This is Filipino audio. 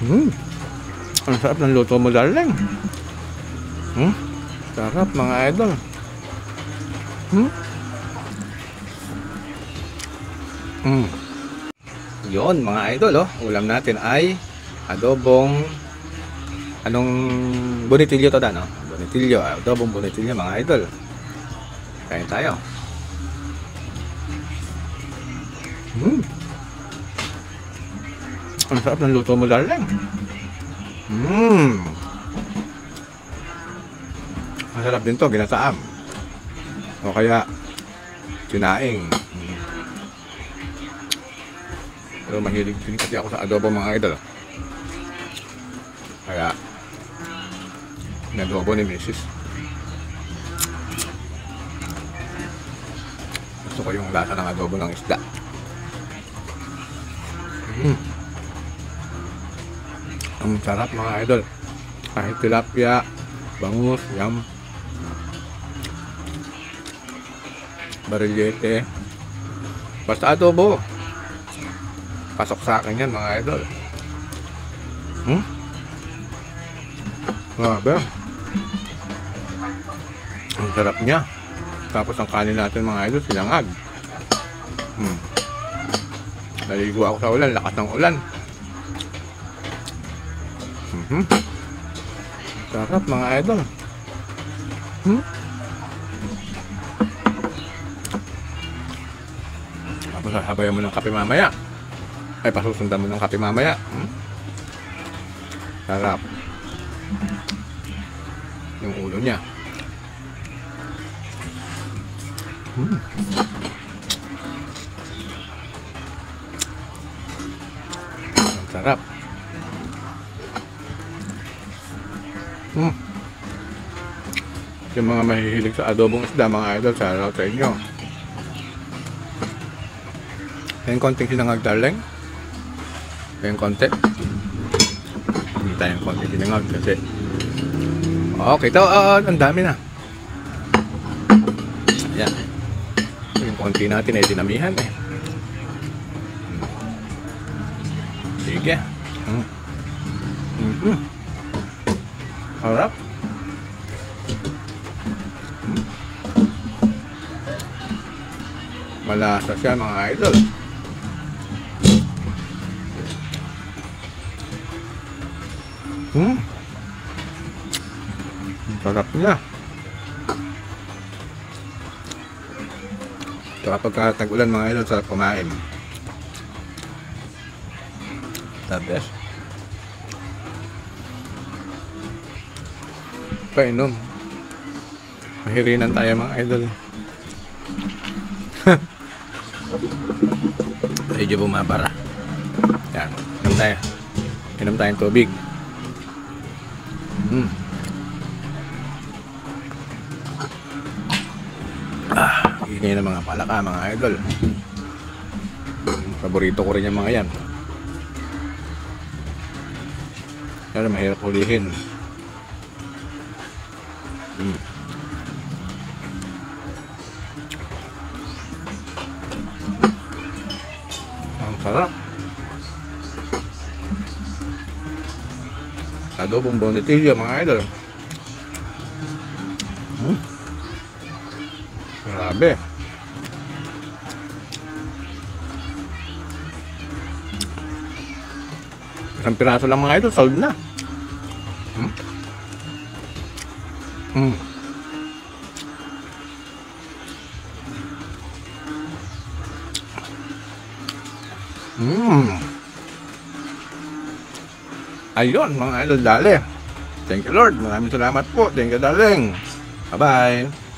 Ang sarap ng luto mo, darling. Sarap, mga idol. Yun, mga idol, oh. Ulam natin ay adobong bonitilyo to, no? Bonitilyo, adobong bonitilyo, mga idol. Kain tayo. Ang sarap ng luto mo, darling. Masarap din to, ginataam. O kaya sinaing. Pero mahilig din kasi ako sa adobo, mga idol. Kaya inadobo ni Mrs. Gusto ko yung lasa ng adobo ng isda. Ang sarap, mga idol. Kahit tilapia, bangus, yam, barillete, basta adobo, pasok sa akin yan, mga idol. Grabe, ang sarap niya. Tapos ang kanin natin, mga idol, sinangag. Naligo ako sa ulan, lakas ng ulan. Sarap, mga idol. Tapos sasabayan mo ng kape mamaya. Ay, pasusundan mo ng kape mamaya. Sarap. Yung ulo niya. Ang sarap. Yung mga mahihilig sa adobong isda, mga idol, shoutout sa inyo. Yung konting sinangag, darling. Yung konti. Hindi tayong konting sinangag kasi okay, ito, ang dami na. Ayan. Yung konti natin ay dinamihan eh. Sige. Harap. Malasa siya, mga idol. Sarap niya. Ito kapag tag-ulan, mga idol, sarap kumain. The best. Painom. Mahirinan tayo, mga idol. Medyo bumabara. Yan. Inom tayo. Inom tayong tubig. Ingay ng mga palaka, mga idol. Paborito ko rin yung mga yan. Pero mahirap hulihin. Ang sarap. Adobong bonitilyo, mga idol. Grabe. Isang piraso lang, mga idol, sold na. Ayun, mga idol, dali. Thank you, Lord. Maraming salamat po. Thank you, darling. Bye-bye.